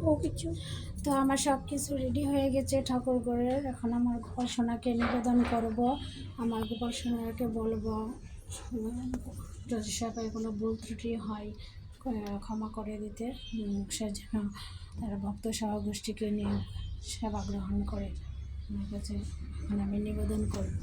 ও কিছু। তো আমার সব কিছু রেডি হয়ে গেছে ঠাকুর ঘরের। এখন আমার গোপাল সোনাকে নিবেদন করব। আমার গোপাল সোনাকে বলবো যদি সবাই কোনো ভুল ত্রুটি হয় ক্ষমা করে দিতে, সে যেন তারা ভক্ত সহগোষ্ঠীকে নিয়ে সেবা গ্রহণ করে। আমার কাছে এখন আমি নিবেদন করব।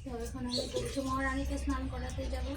তো এখন আমি তুলসী মহারানীকে স্নান করাতে যাব।